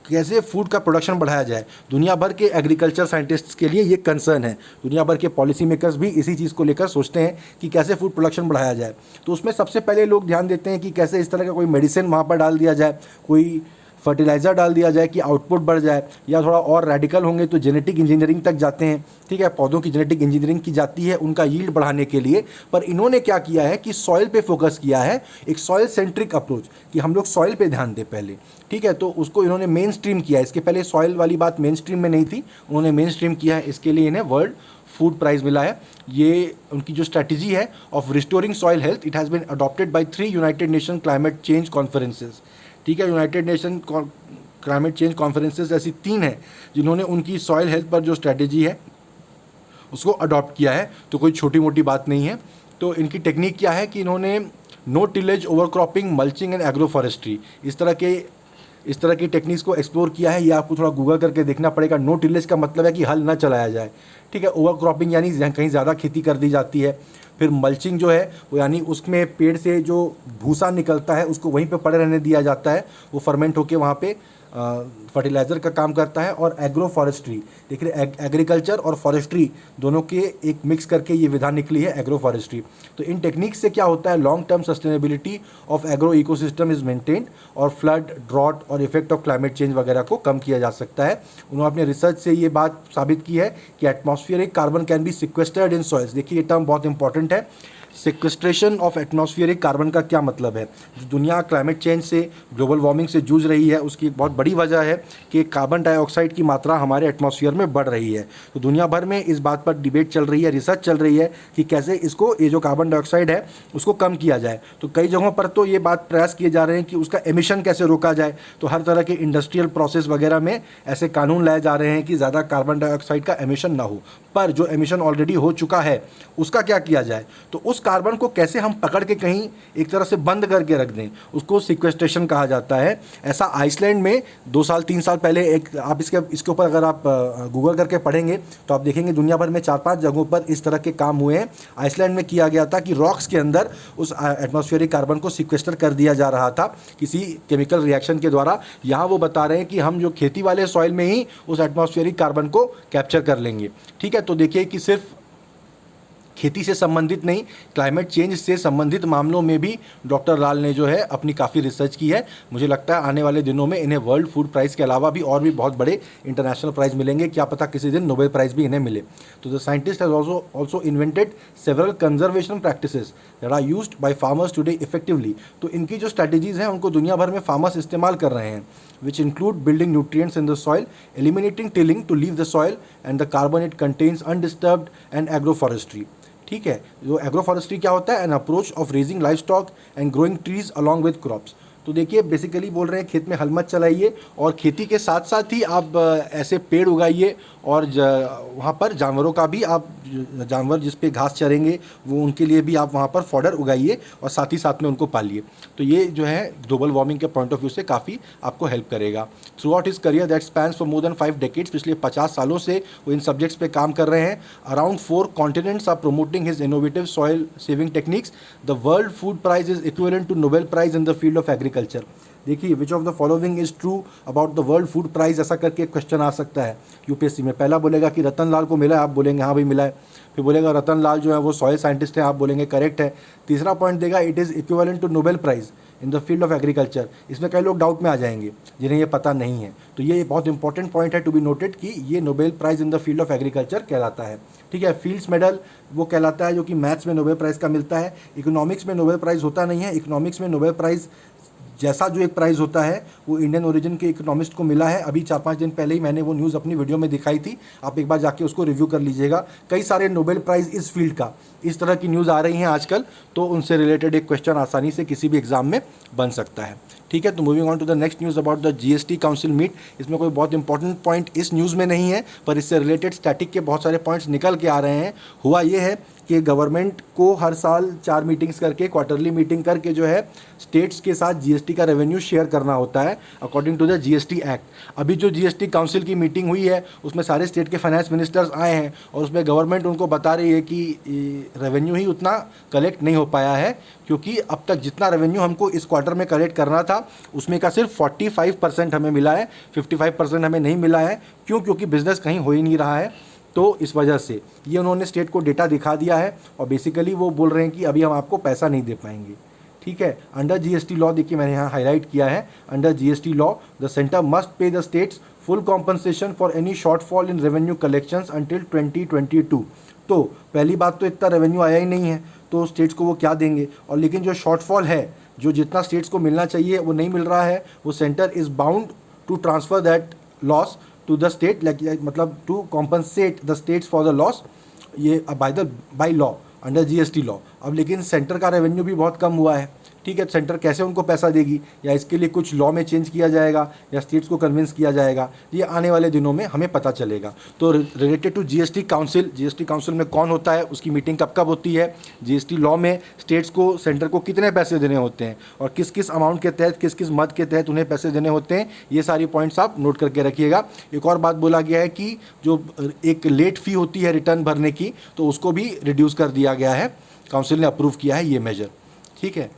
[SPEAKER 1] कैसे फूड का प्रोडक्शन बढ़ाया जाए। दुनिया भर के एग्रीकल्चर साइंटिस्ट्स के लिए ये कंसर्न है, दुनिया भर के पॉलिसी मेकर्स भी इसी चीज़ को लेकर सोचते हैं कि कैसे फूड प्रोडक्शन बढ़ाया जाए। तो उसमें सबसे पहले लोग ध्यान देते हैं कि कैसे इस तरह का कोई मेडिसिन वहाँ पर डाल दिया जाए, कोई फर्टिलाइज़र डाल दिया जाए कि आउटपुट बढ़ जाए, या थोड़ा और रेडिकल होंगे तो जेनेटिक इंजीनियरिंग तक जाते हैं, ठीक है। पौधों की जेनेटिक इंजीनियरिंग की जाती है उनका यील्ड बढ़ाने के लिए। पर इन्होंने क्या किया है कि सॉइल पे फोकस किया है, एक सॉइल सेंट्रिक अप्रोच कि हम लोग सॉइल पे ध्यान दें पहले, ठीक है। तो उसको इन्होंने मेन स्ट्रीम किया। इसके पहले सॉइल वाली बात मेन स्ट्रीम में नहीं थी, उन्होंने मेन स्ट्रीम किया है। इसके लिए इन्हें वर्ल्ड फूड प्राइज़ मिला है। ये उनकी जो स्ट्रैटेजी है of restoring soil health, it has been adopted by 3 United Nation climate change conferences, ठीक है। United Nation climate change conferences ऐसी 3 हैं जिन्होंने उनकी सॉइल हेल्थ पर जो स्ट्रैटेजी है उसको अडॉप्ट किया है। तो कोई छोटी मोटी बात नहीं है। तो इनकी टेक्निक क्या है कि इन्होंने no tillage, overcropping, mulching and agro forestry इस तरह की टेक्निक्स को एक्सप्लोर किया है। ये आपको थोड़ा गूगल करके देखना पड़ेगा। नो टिलेज का मतलब है कि हल न चलाया जाए, ठीक है। ओवरक्रॉपिंग यानी कहीं ज़्यादा खेती कर दी जाती है, फिर मल्चिंग जो है वो यानी उसमें पेड़ से जो भूसा निकलता है उसको वहीं पे पड़े रहने दिया जाता है, वो फर्मेंट होके वहाँ पे फर्टिलाइज़र का काम करता है। और एग्रो फॉरेस्ट्री, देखिए एग्रीकल्चर और फॉरेस्ट्री दोनों के एक मिक्स करके ये विधा निकली है एग्रो फॉरेस्ट्री। तो इन टेक्निक्स से क्या होता है, long term sustainability of agro ecosystem is maintained और फ्लड, ड्रॉट और इफेक्ट ऑफ क्लाइमेट चेंज वगैरह को कम किया जा सकता है। उन्होंने अपने रिसर्च से ये बात साबित की है कि atmospheric carbon can be sequestered in soils. देखिए ये टर्म बहुत इंपॉर्टेंट है। सिक्वेस्ट्रेशन ऑफ एटमॉस्फेरिक कार्बन का क्या मतलब है, जो दुनिया क्लाइमेट चेंज से, ग्लोबल वार्मिंग से जूझ रही है, उसकी एक बहुत बड़ी वजह है कि कार्बन डाइऑक्साइड की मात्रा हमारे एटमॉस्फेयर में बढ़ रही है। तो दुनिया भर में इस बात पर डिबेट चल रही है, रिसर्च चल रही है कि कैसे इसको, ये जो कार्बन डाइऑक्साइड है उसको कम किया जाए। तो कई जगहों पर तो ये बात प्रयास किए जा रहे हैं कि उसका एमिशन कैसे रोका जाए। तो हर तरह के इंडस्ट्रियल प्रोसेस वगैरह में ऐसे कानून लाए जा रहे हैं कि ज़्यादा कार्बन डाइऑक्साइड का एमिशन ना हो। पर जो एमिशन ऑलरेडी हो चुका है उसका क्या किया जाए, तो उस कार्बन को कैसे हम पकड़ के कहीं एक तरह से बंद करके रख दें, उसको सिक्वेस्ट्रेशन कहा जाता है। ऐसा आइसलैंड में 2 साल 3 साल पहले एक, आप इसके ऊपर अगर आप गूगल करके पढ़ेंगे तो आप देखेंगे दुनिया भर में 4-5 जगहों पर इस तरह के काम हुए हैं। आइसलैंड में किया गया था कि रॉक्स के अंदर उस एटमॉस्फेरिक कार्बन को सिक्वेस्टर कर दिया जा रहा था किसी केमिकल रिएक्शन के द्वारा। यहाँ वो बता रहे हैं कि हम जो खेती वाले सॉइल में ही उस एटमॉस्फेरिक कार्बन को कैप्चर कर लेंगे। ठीक है, तो देखिए कि सिर्फ खेती से संबंधित नहीं, क्लाइमेट चेंज से संबंधित मामलों में भी डॉक्टर लाल ने जो है अपनी काफ़ी रिसर्च की है। मुझे लगता है आने वाले दिनों में इन्हें वर्ल्ड फूड प्राइज़ के अलावा भी और भी बहुत बड़े इंटरनेशनल प्राइज़ मिलेंगे, क्या पता किसी दिन नोबेल प्राइज़ भी इन्हें मिले। तो the scientist has also invented several conservation practices that are used by farmers today effectively. तो इनकी जो स्ट्रैटेजीज़ हैं उनको दुनिया भर में फार्मर्स इस्तेमाल कर रहे हैं, which include building nutrients in the soil, eliminating tilling to leave the soil, and the carbon it contains undisturbed, and agroforestry। ठीक है, जो एग्रोफॉरेस्ट्री क्या होता है, an approach of raising life stock and growing trees along with crops. तो देखिए basically बोल रहे हैं खेत में हल मत चलाइए और खेती के साथ साथ ही आप ऐसे पेड़ उगाइए और वहाँ पर जानवरों का भी आप, जानवर जिस पे घास चरेंगे वो उनके लिए भी आप वहाँ पर फॉडर उगाइए और साथ ही साथ में उनको पालिए। तो ये जो है ग्लोबल वार्मिंग के पॉइंट ऑफ व्यू से काफ़ी आपको हेल्प करेगा। Through out his career that spans for more than 5 decades, पिछले 50 सालों से वो इन सब्जेक्ट्स पे काम कर रहे हैं। Around 4 continents are promoting his innovative soil saving techniques. The world food prize is equivalent to Nobel prize in the field of agriculture. देखिए which of the following is true about the world food prize, ऐसा करके question आ सकता है UPSC में। पहला बोलेगा कि रतन लाल को मिला है, आप बोलेंगे हाँ भाई मिला है। फिर बोलेगा रतन लाल जो है वो सॉइल साइंटिस्ट है, आप बोलेंगे करेक्ट है। तीसरा पॉइंट देगा it is equivalent to Nobel prize in the field of agriculture. इसमें कई लोग डाउट में आ जाएंगे जिन्हें ये पता नहीं है। तो ये बहुत इंपॉर्टेंट पॉइंट है टू बी नोटेड कि ये Nobel prize in the field of agriculture कहलाता है। ठीक है, फील्ड्स मेडल वो कहलाता है जो कि मैथ्स में नोबेल प्राइज़ का मिलता है। इकोनॉमिक्स में नोबेल प्राइज़ होता नहीं है। इकोनॉमिक्स में नोबेल प्राइज़ जैसा जो एक प्राइज़ होता है वो इंडियन ओरिजिन के इकोनॉमिस्ट को मिला है। अभी 4-5 दिन पहले ही मैंने वो न्यूज़ अपनी वीडियो में दिखाई थी, आप एक बार जाके उसको रिव्यू कर लीजिएगा। कई सारे नोबेल प्राइज़ इस फील्ड का, इस तरह की न्यूज़ आ रही हैं आजकल, तो उनसे रिलेटेड एक क्वेश्चन आसानी से किसी भी एग्जाम में बन सकता है। ठीक है, तो moving on to the next news about the GST council meet. इसमें कोई बहुत इंपॉर्टेंट पॉइंट इस न्यूज़ में नहीं है, पर इससे रिलेटेड स्टैटिक के बहुत सारे पॉइंट्स निकल के आ रहे हैं। हुआ ये है कि गवर्नमेंट को हर साल 4 मीटिंग्स करके, क्वार्टरली मीटिंग करके जो है स्टेट्स के साथ जीएसटी का रेवेन्यू शेयर करना होता है according to the GST act. अभी जो जीएसटी काउंसिल की मीटिंग हुई है उसमें सारे स्टेट के फाइनेंस मिनिस्टर्स आए हैं और उसमें गवर्नमेंट उनको बता रही है कि रेवेन्यू ही उतना कलेक्ट नहीं हो पाया है, क्योंकि अब तक जितना रेवेन्यू हमको इस क्वार्टर में कलेक्ट करना था उसमें का सिर्फ 45% हमें मिला है, 55% हमें नहीं मिला है। क्यों? क्योंकि बिजनेस कहीं हो ही नहीं रहा है। तो इस वजह से ये उन्होंने स्टेट को डेटा दिखा दिया है और बेसिकली वो बोल रहे हैं कि अभी हम आपको पैसा नहीं दे पाएंगे। ठीक है, अंडर जीएसटी लॉ, देखिए मैंने यहाँ हाईलाइट किया है, under GST law the centre must pay the states full compensation for any shortfall in revenue collections until 2022। तो पहली बात तो इतना रेवेन्यू आया ही नहीं है तो स्टेट्स को वो क्या देंगे, और लेकिन जो शॉर्टफॉल है, जो जितना स्टेट्स को मिलना चाहिए वो नहीं मिल रहा है, वो centre is bound to transfer that loss to the state, मतलब to compensate the states for the loss, ये by law under GST law. अब लेकिन सेंटर का रेवेन्यू भी बहुत कम हुआ है। ठीक है, सेंटर कैसे उनको पैसा देगी, या इसके लिए कुछ लॉ में चेंज किया जाएगा या स्टेट्स को कन्विंस किया जाएगा, ये आने वाले दिनों में हमें पता चलेगा। तो related to GST council, GST council में कौन होता है, उसकी मीटिंग कब कब होती है, जीएसटी लॉ में स्टेट्स को, सेंटर को कितने पैसे देने होते हैं और किस किस अमाउंट के तहत, किस किस मद के तहत उन्हें पैसे देने होते हैं, ये सारी पॉइंट्स आप नोट करके रखिएगा। एक और बात बोला गया है कि जो एक लेट फ़ी होती है रिटर्न भरने की, तो उसको भी रिड्यूस कर दिया गया है। काउंसिल ने अप्रूव किया है ये मेजर। ठीक है,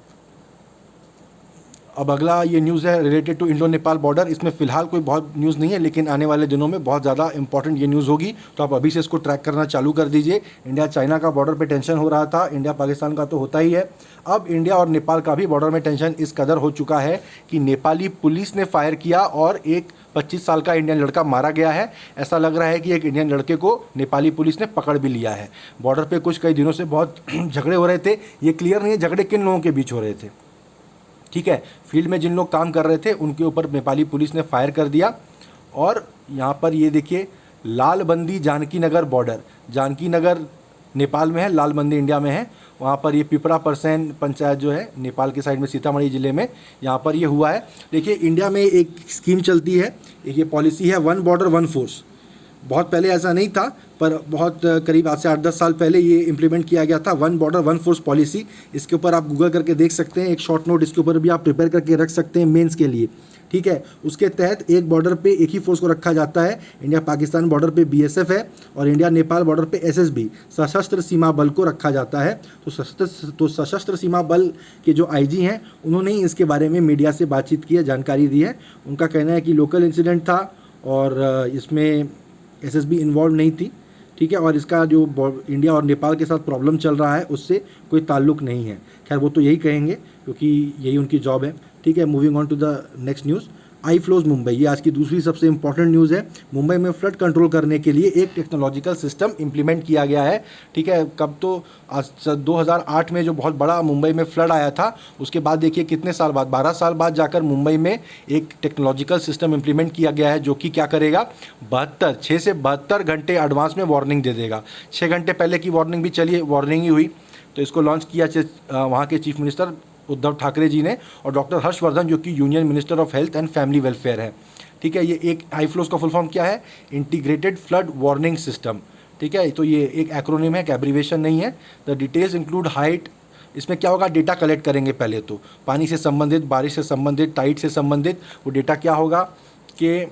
[SPEAKER 1] अब अगला ये न्यूज़ है related to Indo Nepal border. इसमें फ़िलहाल कोई बहुत न्यूज़ नहीं है, लेकिन आने वाले दिनों में बहुत ज़्यादा इंपॉर्टेंट ये न्यूज़ होगी, तो आप अभी से इसको ट्रैक करना चालू कर दीजिए। इंडिया चाइना का बॉर्डर पे टेंशन हो रहा था, इंडिया पाकिस्तान का तो होता ही है, अब इंडिया और नेपाल का भी बॉर्डर में टेंशन इस कदर हो चुका है कि नेपाली पुलिस ने फायर किया और एक 25 साल का इंडियन लड़का मारा गया है। ऐसा लग रहा है कि एक इंडियन लड़के को नेपाली पुलिस ने पकड़ भी लिया है। बॉर्डर पे कुछ कई दिनों से बहुत झगड़े हो रहे थे, ये क्लियर नहीं है झगड़े किन लोगों के बीच हो रहे थे। ठीक है, फील्ड में जिन लोग काम कर रहे थे उनके ऊपर नेपाली पुलिस ने फायर कर दिया। और यहाँ पर ये देखिए लालबंदी जानकी नगर बॉर्डर, जानकी नगर नेपाल में है, लालबंदी इंडिया में है। वहाँ पर ये पिपरा परसैन पंचायत जो है नेपाल के साइड में सीतामढ़ी ज़िले में, यहाँ पर ये हुआ है। देखिए इंडिया में एक स्कीम चलती है, एक ये पॉलिसी है वन बॉर्डर वन फोर्स। बहुत पहले ऐसा नहीं था, पर बहुत करीब आज से 8-10 साल पहले ये इम्प्लीमेंट किया गया था, one border one force policy. इसके ऊपर आप गूगल करके देख सकते हैं, एक शॉर्ट नोट इसके ऊपर भी आप प्रिपेयर करके रख सकते हैं मेंस के लिए। ठीक है, उसके तहत एक बॉर्डर पे एक ही फोर्स को रखा जाता है। इंडिया पाकिस्तान बॉर्डर पे बीएसएफ है और इंडिया नेपाल बॉर्डर पे एसएसबी सशस्त्र सीमा बल को रखा जाता है। तो सशस्त्र सीमा बल के जो आईजी हैं उन्होंने ही इसके बारे में मीडिया से बातचीत की है, जानकारी दी है। उनका कहना है कि लोकल इंसिडेंट था और इसमें एसएसबी इन्वॉल्व नहीं थी। ठीक है, और इसका जो इंडिया और नेपाल के साथ प्रॉब्लम चल रहा है उससे कोई ताल्लुक नहीं है। खैर वो तो यही कहेंगे क्योंकि यही उनकी जॉब है। ठीक है, moving on to the next news, I flows Mumbai. ये आज की दूसरी सबसे इंपॉर्टेंट न्यूज़ है। मुंबई में फ्लड कंट्रोल करने के लिए एक टेक्नोलॉजिकल सिस्टम इंप्लीमेंट किया गया है। ठीक है, कब तो आज 2008 में जो बहुत बड़ा मुंबई में फ्लड आया था, उसके बाद देखिए कितने साल बाद, 12 साल बाद जाकर मुंबई में एक टेक्नोलॉजिकल सिस्टम इंप्लीमेंट किया गया है जो कि क्या करेगा, 6 से 72 घंटे एडवांस में वार्निंग दे देगा। 6 घंटे पहले की वार्निंग भी चलिए वार्निंग ही हुई, तो इसको लॉन्च किया वहाँ के चीफ मिनिस्टर उद्धव ठाकरे जी ने और डॉक्टर हर्षवर्धन जो कि union minister of health and family welfare है। ठीक है, ये एक आई फ्लोज का फुल फॉर्म क्या है, इंटीग्रेटेड फ्लड वार्निंग सिस्टम। ठीक है, तो ये एक एक्रोनिम है, एब्रीविएशन नहीं है। The details include height. इसमें क्या होगा, डेटा कलेक्ट करेंगे पहले तो, पानी से संबंधित, बारिश से संबंधित, टाइड से संबंधित। वो डेटा क्या होगा कि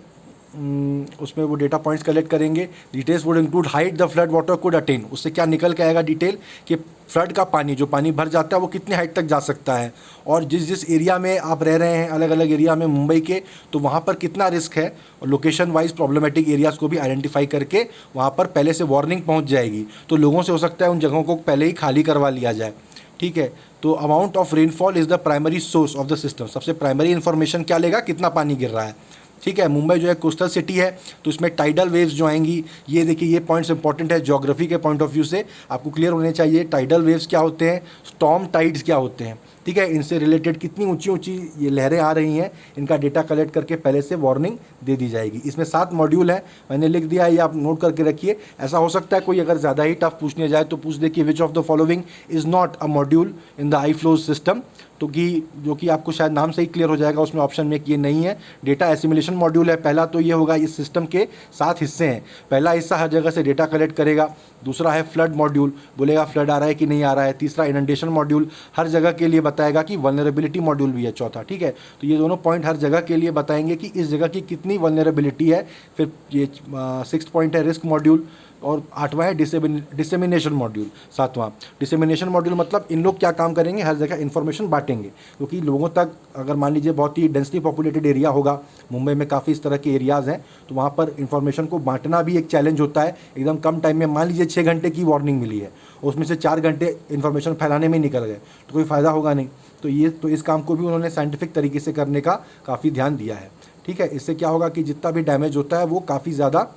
[SPEAKER 1] उसमें वो डेटा पॉइंट्स कलेक्ट करेंगे। Details would include height the flood water could attain. उससे क्या निकल के आएगा डिटेल कि फ्लड का पानी, जो पानी भर जाता है वो कितनी हाइट तक जा सकता है, और जिस जिस एरिया में आप रह रहे हैं, अलग अलग एरिया में मुंबई के, तो वहाँ पर कितना रिस्क है, और लोकेशन वाइज प्रॉब्लमेटिक एरियाज़ को भी आइडेंटिफाई करके वहाँ पर पहले से वार्निंग पहुँच जाएगी। तो लोगों से हो सकता है उन जगहों को पहले ही खाली करवा लिया जाए। ठीक है, तो amount of rainfall is the primary source of the system. सबसे प्राइमरी इन्फॉर्मेशन क्या लेगा, कितना पानी गिर रहा है। ठीक है, मुंबई जो है कोस्टल सिटी है, तो इसमें टाइडल वेव्स जो आएंगी, ये देखिए ये पॉइंट्स इंपॉर्टेंट है ज्योग्राफी के पॉइंट ऑफ व्यू से, आपको क्लियर होने चाहिए। टाइडल वेव्स क्या होते हैं, स्टॉर्म टाइड्स क्या होते हैं। ठीक है, इनसे रिलेटेड कितनी ऊंची ऊंची ये लहरें आ रही हैं, इनका डेटा कलेक्ट करके पहले से वार्निंग दे दी जाएगी। इसमें 7 मॉड्यूल है, मैंने लिख दिया है, ये आप नोट करके रखिए। ऐसा हो सकता है कोई अगर ज़्यादा ही टफ पूछने जाए तो पूछ दे कि विच of the following is not a module in the I flows system, तो कि जो कि आपको शायद नाम से ही क्लियर हो जाएगा उसमें ऑप्शन में कि ये नहीं है। डेटा एसिमुलेशन मॉड्यूल है पहला, तो ये होगा, इस सिस्टम के 7 हिस्से हैं। पहला हिस्सा हर जगह से डेटा कलेक्ट करेगा। दूसरा है फ्लड मॉड्यूल, बोलेगा फ्लड आ रहा है कि नहीं आ रहा है। तीसरा इनंडेशन मॉड्यूल, हर जगह के लिए बताएगा कि वल्नरेबिलिटी मॉड्यूल भी है चौथा। ठीक है, तो ये दोनों पॉइंट हर जगह के लिए बताएंगे कि इस जगह की कितनी वल्नरेबिलिटी है। फिर ये 6th पॉइंट है रिस्क मॉड्यूल, और 8वां है डिसेमिनेशन मॉड्यूल। 7वां डिसेमिनेशन मॉड्यूल मतलब इन लोग क्या काम करेंगे, हर जगह इन्फॉर्मेशन बांटेंगे, क्योंकि लोगों तक अगर मान लीजिए बहुत ही डेंसली पॉपुलेटेड एरिया होगा, मुंबई में काफ़ी इस तरह के एरियाज़ हैं, तो वहाँ पर इन्फॉर्मेशन को बांटना भी एक चैलेंज होता है। एकदम कम टाइम में, मान लीजिए 6 घंटे की वार्निंग मिली है, उसमें से 4 घंटे इन्फॉर्मेशन फैलाने में निकल गए तो कोई फ़ायदा होगा नहीं। तो इस काम को भी उन्होंने साइंटिफिक तरीके से करने का काफ़ी ध्यान दिया है। ठीक है, इससे क्या होगा कि जितना भी डैमेज होता है वो काफ़ी ज़्यादा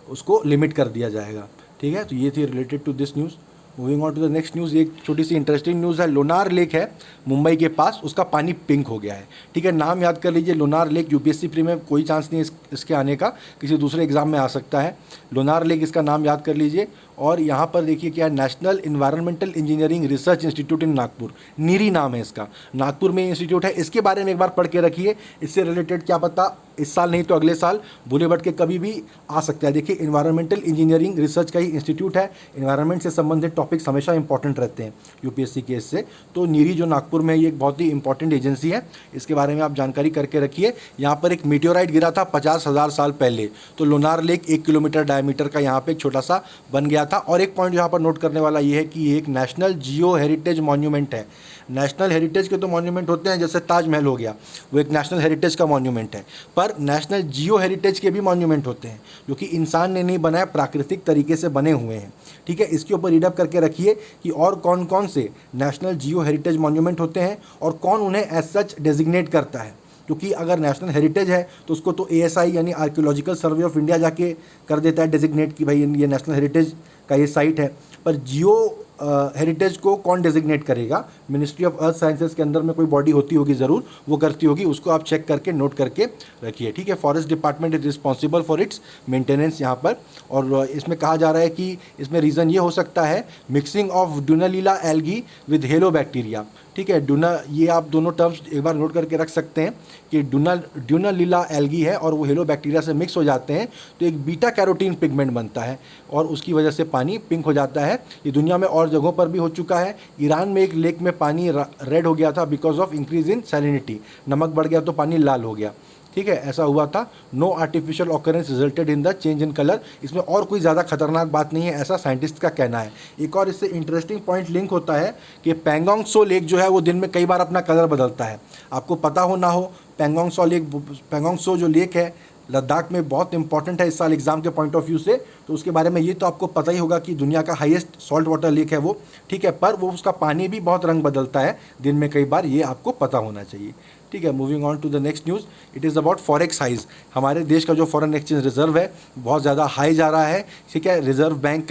[SPEAKER 1] उसको लिमिट कर दिया जाएगा। ठीक है, तो ये थी related to this news. Moving on to the next news, एक छोटी सी इंटरेस्टिंग न्यूज़ है। लोनार लेक है मुंबई के पास, उसका पानी पिंक हो गया है। ठीक है, नाम याद कर लीजिए, लोनार लेक। यूपीएससी प्री में कोई चांस नहीं है इसके आने का, किसी दूसरे एग्जाम में आ सकता है। लोनार लेक इसका नाम याद कर लीजिए। और यहाँ पर देखिए क्या है, national environmental engineering research institute in Nagpur, NEERI नाम है इसका, नागपुर में इंस्टीट्यूट है। इसके बारे में एक बार पढ़ के रखिए, इससे रिलेटेड क्या पता इस साल नहीं तो अगले साल बुरे भटके कभी भी आ सकता है। देखिए इन्वायरमेंटल इंजीनियरिंग रिसर्च का ही इंस्टीट्यूट है, इन्वायरमेंट से संबंधित टॉपिक्स हमेशा इंपॉर्टेंट रहते हैं यूपीएससी के इससे। तो नीरी जो नागपुर में, ये एक बहुत ही इंपॉर्टेंट एजेंसी है, इसके बारे में आप जानकारी करके रखिए। यहाँ पर एक मीटियोराइट गिरा था 50,000 साल पहले, तो लोनार लेक 1 किलोमीटर डायमीटर का यहाँ पे एक छोटा सा बन गया था। और एक पॉइंट यहाँ पर नोट करने वाला ये है कि ये एक नेशनल जियो हेरिटेज मॉन्यूमेंट है। नेशनल हेरिटेज के तो मॉन्यूमेंट होते हैं, जैसे ताजमहल हो गया, वो एक नेशनल हेरिटेज का मॉन्यूमेंट है, पर नेशनल जियो हेरिटेज के भी मॉन्यूमेंट होते हैं जो कि इंसान ने नहीं बनाया, प्राकृतिक तरीके से बने हुए हैं। ठीक है, इसके ऊपर रीडअप करके रखिए कि और कौन कौन से नेशनल जियो हेरिटेज मॉन्यूमेंट होते हैं और कौन उन्हें एज सच डेजिग्नेट करता है। क्योंकि अगर नेशनल हेरिटेज है तो उसको तो ASI यानी आर्कियोलॉजिकल सर्वे ऑफ इंडिया जाके कर देता है डेजिग्नेट कि भाई ये नेशनल हेरिटेज का ये साइट है, पर जियो हेरिटेज को कौन डेजिग्नेट करेगा? मिनिस्ट्री ऑफ अर्थ साइंसेज के अंदर में कोई बॉडी होती होगी ज़रूर, वो करती होगी, उसको आप चेक करके नोट करके रखिए। ठीक है, forest department is responsible for its maintenance यहाँ पर। और इसमें कहा जा रहा है कि इसमें रीज़न ये हो सकता है mixing of Dunaliella algae with halo bacteria. ठीक है, ये आप दोनों टर्म्स एक बार नोट करके रख सकते हैं कि ड्यूनालीला एल्गी है और वो हेलो बैक्टीरिया से मिक्स हो जाते हैं तो एक बीटा कैरोटीन पिगमेंट बनता है और उसकी वजह से पानी पिंक हो जाता है। ये दुनिया में और जगहों पर भी हो चुका है। ईरान में एक लेक में पानी रेड हो गया था because of increase in salinity, नमक बढ़ गया तो पानी लाल हो गया। ठीक है, ऐसा हुआ था। No artificial occurrence resulted in the change in colour. इसमें और कोई ज़्यादा खतरनाक बात नहीं है, ऐसा साइंटिस्ट का कहना है। एक और इससे इंटरेस्टिंग पॉइंट लिंक होता है कि पैंगोंग सो लेक जो है वो दिन में कई बार अपना कलर बदलता है। आपको पता हो ना हो, पैंगोंग सो जो लेक है लद्दाख में बहुत इंपॉर्टेंट है इस साल एग्जाम के पॉइंट ऑफ व्यू से, तो उसके बारे में ये तो आपको पता ही होगा कि दुनिया का हाईएस्ट सॉल्ट वाटर लेक है वो। ठीक है, पर वो उसका पानी भी बहुत रंग बदलता है दिन में कई बार, ये आपको पता होना चाहिए। ठीक है, moving on to the next news, it is about forex highs. हमारे देश का जो फॉरेन एक्सचेंज रिजर्व है बहुत ज़्यादा हाई जा रहा है। ठीक है, रिजर्व बैंक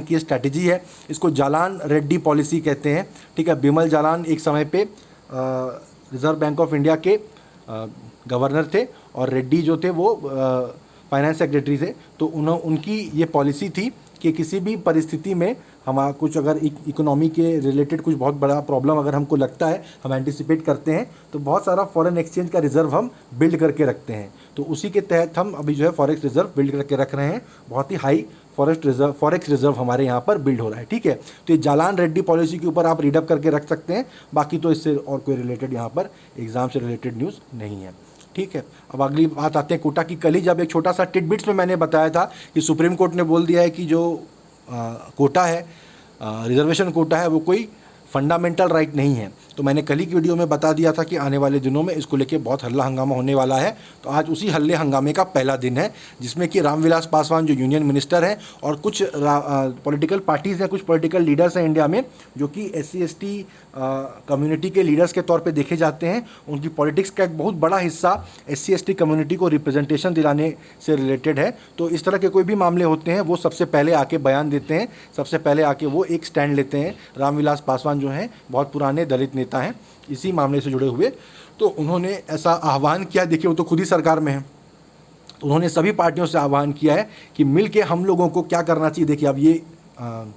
[SPEAKER 1] की ये स्ट्रैटेजी है, इसको जालान रेड्डी पॉलिसी कहते हैं। ठीक है, बिमल जालान एक समय पे रिजर्व बैंक ऑफ इंडिया के गवर्नर थे और रेड्डी जो थे वो फाइनेंस सेक्रेटरी थे। तो उनकी ये पॉलिसी थी कि किसी भी परिस्थिति में हम कुछ अगर इकोनॉमी के रिलेटेड कुछ बहुत बड़ा प्रॉब्लम अगर हमको लगता है, हम एंटिसिपेट करते हैं, तो बहुत सारा फॉरेन एक्सचेंज का रिजर्व हम बिल्ड करके रखते हैं। तो उसी के तहत हम अभी जो है फॉरेक्स रिजर्व बिल्ड करके रख रहे हैं। बहुत ही हाई फॉरेक्स रिजर्व हमारे यहाँ पर बिल्ड हो रहा है। ठीक है, तो ये जालान रेड्डी पॉलिसी के ऊपर आप रीडअप करके रख सकते हैं। बाकी तो इससे और कोई रिलेटेड यहाँ पर एग्जाम से रिलेटेड न्यूज़ नहीं है। ठीक है, अब अगली बात आते हैं कोटा की। कल ही जब एक छोटा सा टिडबिट्स में मैंने बताया था कि सुप्रीम कोर्ट ने बोल दिया है कि जो कोटा है, रिजर्वेशन कोटा है, वो कोई फंडामेंटल राइट नहीं है। तो मैंने कल ही की वीडियो में बता दिया था कि आने वाले दिनों में इसको लेके बहुत हल्ला हंगामा होने वाला है। तो आज उसी हल्ले हंगामे का पहला दिन है, जिसमें कि रामविलास पासवान जो यूनियन मिनिस्टर हैं और कुछ पॉलिटिकल पार्टीज़ हैं, कुछ पॉलिटिकल लीडर्स हैं इंडिया में जो कि SC/ST कम्युनिटी के लीडर्स के तौर पे देखे जाते हैं। उनकी पॉलिटिक्स का एक बहुत बड़ा हिस्सा SC/ST कम्युनिटी को रिप्रेजेंटेशन दिलाने से रिलेटेड है। तो इस तरह के कोई भी मामले होते हैं वो सबसे पहले आके बयान देते हैं, सबसे पहले आके वो एक स्टैंड लेते हैं। रामविलास पासवान जो हैं बहुत पुराने दलित नेता हैं इसी मामले से जुड़े हुए, तो उन्होंने ऐसा आह्वान किया। देखिए, वो तो खुद ही सरकार में है, तो उन्होंने सभी पार्टियों से आह्वान किया है कि मिल के हम लोगों को क्या करना चाहिए। देखिए, अब ये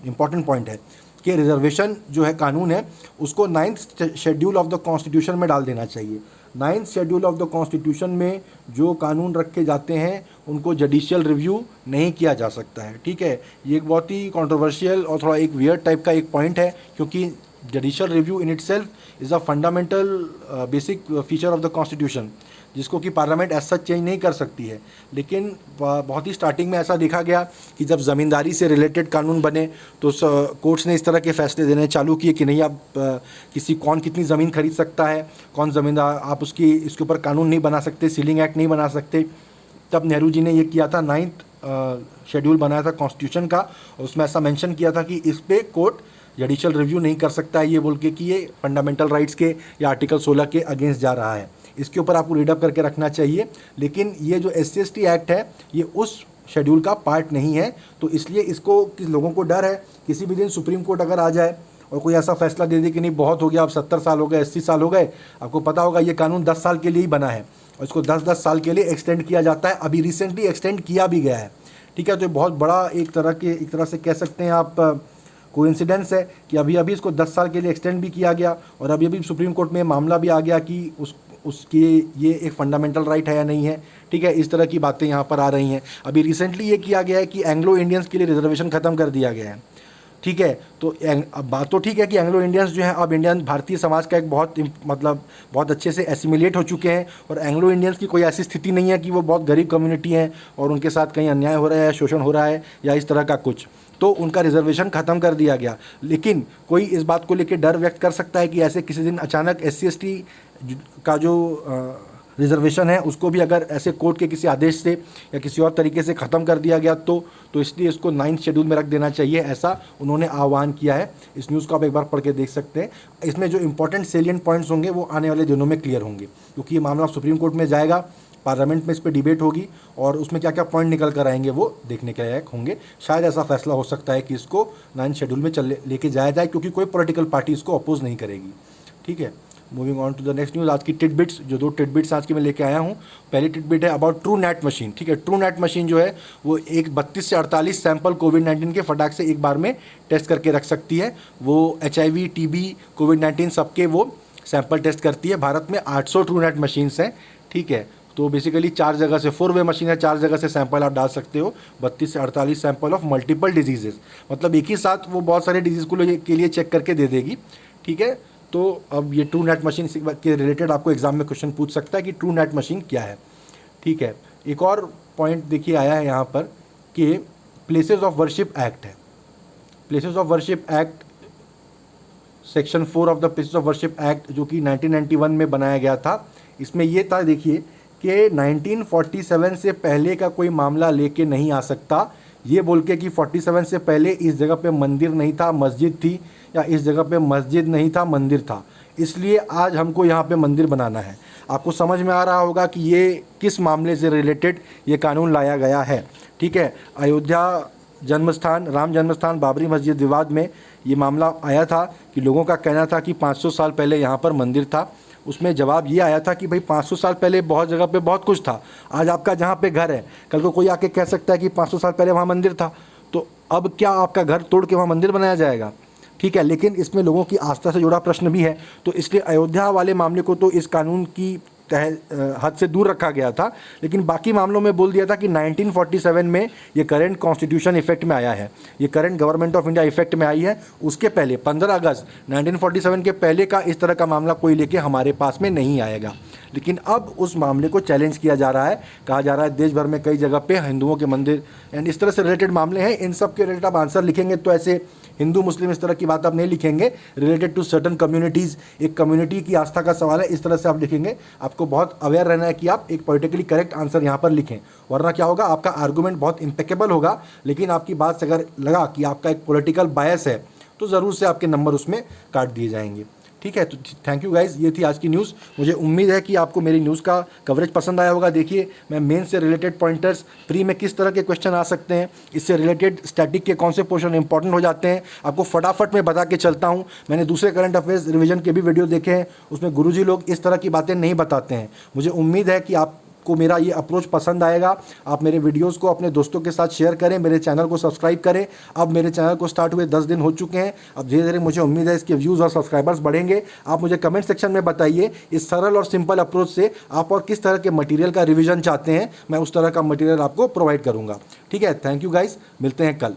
[SPEAKER 1] इम्पॉर्टेंट पॉइंट है कि रिजर्वेशन जो है कानून है उसको 9th schedule of the constitution में डाल देना चाहिए। 9th schedule of the constitution में जो कानून रखे जाते हैं उनको जुडिशियल रिव्यू नहीं किया जा सकता है। ठीक है, ये एक बहुत ही कंट्रोवर्शियल और थोड़ा एक वियर्ड टाइप का एक पॉइंट है, क्योंकि judicial review in itself is a fundamental basic feature of the constitution, जिसको कि पार्लियामेंट एज सच चेंज नहीं कर सकती है। लेकिन बहुत ही स्टार्टिंग में ऐसा देखा गया कि जब ज़मींदारी से रिलेटेड कानून बने तो कोर्ट्स ने इस तरह के फैसले देने चालू किए कि नहीं, आप कौन कितनी ज़मीन खरीद सकता है, कौन ज़मींदार, आप इसके ऊपर कानून नहीं बना सकते, सीलिंग एक्ट नहीं बना सकते। तब नेहरू जी ने ये किया था, 9th शेड्यूल बनाया था कॉन्स्टिट्यूशन का, और उसमें ऐसा मेंशन किया था कि इस पे कोर्ट जुडिशियल रिव्यू नहीं कर सकता है, ये बोल के कि ये फंडामेंटल राइट्स के या आर्टिकल 16 के अगेंस्ट जा रहा है। इसके ऊपर आपको रीडअप करके रखना चाहिए। लेकिन ये जो SC/ST एक्ट है ये उस शेड्यूल का पार्ट नहीं है, तो इसलिए इसको लोगों को डर है किसी भी दिन सुप्रीम कोर्ट अगर आ जाए और कोई ऐसा फैसला दे दे कि नहीं बहुत हो गया, अब 70 साल हो गए, 80 साल हो गए। आपको पता होगा ये कानून 10 साल के लिए ही बना है और इसको 10-10 साल के लिए एक्सटेंड किया जाता है। अभी रिसेंटली एक्सटेंड किया भी गया है। ठीक है, तो बहुत बड़ा एक तरह से कह सकते हैं आप कोइंसिडेंस है कि अभी इसको 10 साल के लिए एक्सटेंड भी किया गया और अभी सुप्रीम कोर्ट में मामला भी आ गया कि उसकी ये एक फंडामेंटल राइट है या नहीं है, ठीक है। इस तरह की बातें यहाँ पर आ रही हैं। अभी रिसेंटली ये किया गया है कि एंग्लो इंडियंस के लिए रिजर्वेशन ख़त्म कर दिया गया है, ठीक है। तो अब बात तो ठीक है कि एंग्लो इंडियंस जो हैं अब इंडियन भारतीय समाज का एक बहुत मतलब बहुत अच्छे से एसिमिलेट हो चुके हैं, और एंग्लो इंडियंस की कोई ऐसी स्थिति नहीं है कि वो बहुत गरीब कम्युनिटी है और उनके साथ कहीं अन्याय हो रहा है या शोषण हो रहा है या इस तरह का कुछ, तो उनका रिजर्वेशन ख़त्म कर दिया गया। लेकिन कोई इस बात को लेकर डर व्यक्त कर सकता है कि ऐसे किसी दिन अचानक SC/ST का जो रिजर्वेशन है उसको भी अगर ऐसे कोर्ट के किसी आदेश से या किसी और तरीके से ख़त्म कर दिया गया तो इसलिए इसको 9th शेड्यूल में रख देना चाहिए, ऐसा उन्होंने आह्वान किया है। इस न्यूज़ को आप एक बार पढ़ के देख सकते हैं। इसमें जो इंपॉर्टेंट सेलियंट पॉइंट्स होंगे वो आने वाले दिनों में क्लियर होंगे, क्योंकि ये मामला सुप्रीम कोर्ट में जाएगा, पार्लियामेंट में इस पर डिबेट होगी और उसमें क्या क्या पॉइंट निकल कर आएंगे वो देखने के लायक होंगे। शायद ऐसा फैसला हो सकता है कि इसको 9th शेड्यूल में लेके जाया जाए, क्योंकि कोई पॉलिटिकल पार्टी इसको अपोज नहीं करेगी, ठीक है। Moving on to the next news. आज की टिडबिट्स, जो 2 टिडबिट्स आज की मैं लेके आया हूँ। पहली टिडबिट है अबाउट ट्रू नेट मशीन, ठीक है। ट्रू नेट मशीन जो है वो एक 32 से 48 सैंपल कोविड-19 के फटाक से एक बार में टेस्ट करके रख सकती है। वो HIV, TB, कोविड-19 सबके वो सैंपल टेस्ट करती है। भारत में 800 ट्रू नेट मशीन्स हैं, ठीक है। तो बेसिकली 4 जगह से 4-वे मशीन है, 4 जगह से सैंपल आप डाल सकते हो, 32 से 48 सैंपल ऑफ मल्टीपल डिजीजेज़, मतलब एक ही साथ वो बहुत सारे डिजीज़ के लिए चेक करके दे देगी, ठीक है। तो अब ये ट्रू नेट मशीन के रिलेटेड आपको एग्जाम में क्वेश्चन पूछ सकता है कि ट्रू नेट मशीन क्या है, ठीक है। एक और पॉइंट देखिए आया है यहाँ पर कि प्लेसेस ऑफ वर्शिप एक्ट है। Places of worship act section 4 of the places of worship act जो कि 1991 में बनाया गया था। इसमें ये था देखिए कि 1947 से पहले का कोई मामला लेके नहीं आ सकता, ये बोल के कि 47 से पहले इस जगह पे मंदिर नहीं था, मस्जिद थी, या इस जगह पे मस्जिद नहीं था, मंदिर था, इसलिए आज हमको यहाँ पे मंदिर बनाना है। आपको समझ में आ रहा होगा कि ये किस मामले से रिलेटेड ये कानून लाया गया है, ठीक है। अयोध्या जन्मस्थान, राम जन्मस्थान, बाबरी मस्जिद विवाद में ये मामला आया था कि लोगों का कहना था कि 500 साल पहले यहाँ पर मंदिर था। उसमें जवाब ये आया था कि भाई 500 साल पहले बहुत जगह पे बहुत कुछ था। आज आपका जहाँ पे घर है, कल को कोई आके कह सकता है कि 500 साल पहले वहाँ मंदिर था, तो अब क्या आपका घर तोड़ के वहाँ मंदिर बनाया जाएगा, ठीक है। लेकिन इसमें लोगों की आस्था से जुड़ा प्रश्न भी है, तो इसलिए अयोध्या वाले मामले को तो इस कानून की हद से दूर रखा गया था। लेकिन बाकी मामलों में बोल दिया था कि 1947 में ये करंट कॉन्स्टिट्यूशन इफेक्ट में आया है, ये current government of India effect में आई है। उसके पहले 15 अगस्त 1947 के पहले का इस तरह का मामला कोई लेके हमारे पास में नहीं आएगा। लेकिन अब उस मामले को चैलेंज किया जा रहा है, कहा जा रहा है देश भर में कई जगह पे हिंदुओं के मंदिर एंड इस तरह से रिलेटेड मामले हैं। इन सब के रिलेटेड आप आंसर लिखेंगे तो ऐसे हिंदू मुस्लिम इस तरह की बात आप नहीं लिखेंगे, रिलेटेड टू सर्टन कम्युनिटीज़, एक कम्युनिटी की आस्था का सवाल है, इस तरह से आप लिखेंगे। आपको बहुत अवेयर रहना है कि आप एक पॉलिटिकली करेक्ट आंसर यहाँ पर लिखें, वरना क्या होगा, आपका आर्गूमेंट बहुत इम्पेकेबल होगा, लेकिन आपकी बात से अगर लगा कि आपका एक पॉलिटिकल बायस है तो ज़रूर से आपके नंबर उसमें काट दिए जाएंगे, ठीक है। तो थैंक यू गाइज़, ये थी आज की न्यूज़। मुझे उम्मीद है कि आपको मेरी न्यूज़ का कवरेज पसंद आया होगा। देखिए मैं मेन से रिलेटेड पॉइंटर्स, प्री में किस तरह के क्वेश्चन आ सकते हैं, इससे रिलेटेड स्टैटिक के कौन से पोर्शन इंपॉर्टेंट हो जाते हैं, आपको फटाफट में बता के चलता हूँ। मैंने दूसरे करंट अफेयर्स रिवीजन के भी वीडियो देखे हैं, उसमें गुरुजी लोग इस तरह की बातें नहीं बताते हैं। मुझे उम्मीद है कि आपको मेरा ये अप्रोच पसंद आएगा। आप मेरे वीडियोस को अपने दोस्तों के साथ शेयर करें, मेरे चैनल को सब्सक्राइब करें। अब मेरे चैनल को स्टार्ट हुए 10 दिन हो चुके हैं, अब धीरे धीरे मुझे उम्मीद है इसके व्यूज़ और सब्सक्राइबर्स बढ़ेंगे। आप मुझे कमेंट सेक्शन में बताइए इस सरल और सिंपल अप्रोच से आप और किस तरह के मटीरियल का रिविजन चाहते हैं, मैं उस तरह का मटीरियल आपको प्रोवाइड करूँगा, ठीक है। थैंक यू गाइस, मिलते हैं कल।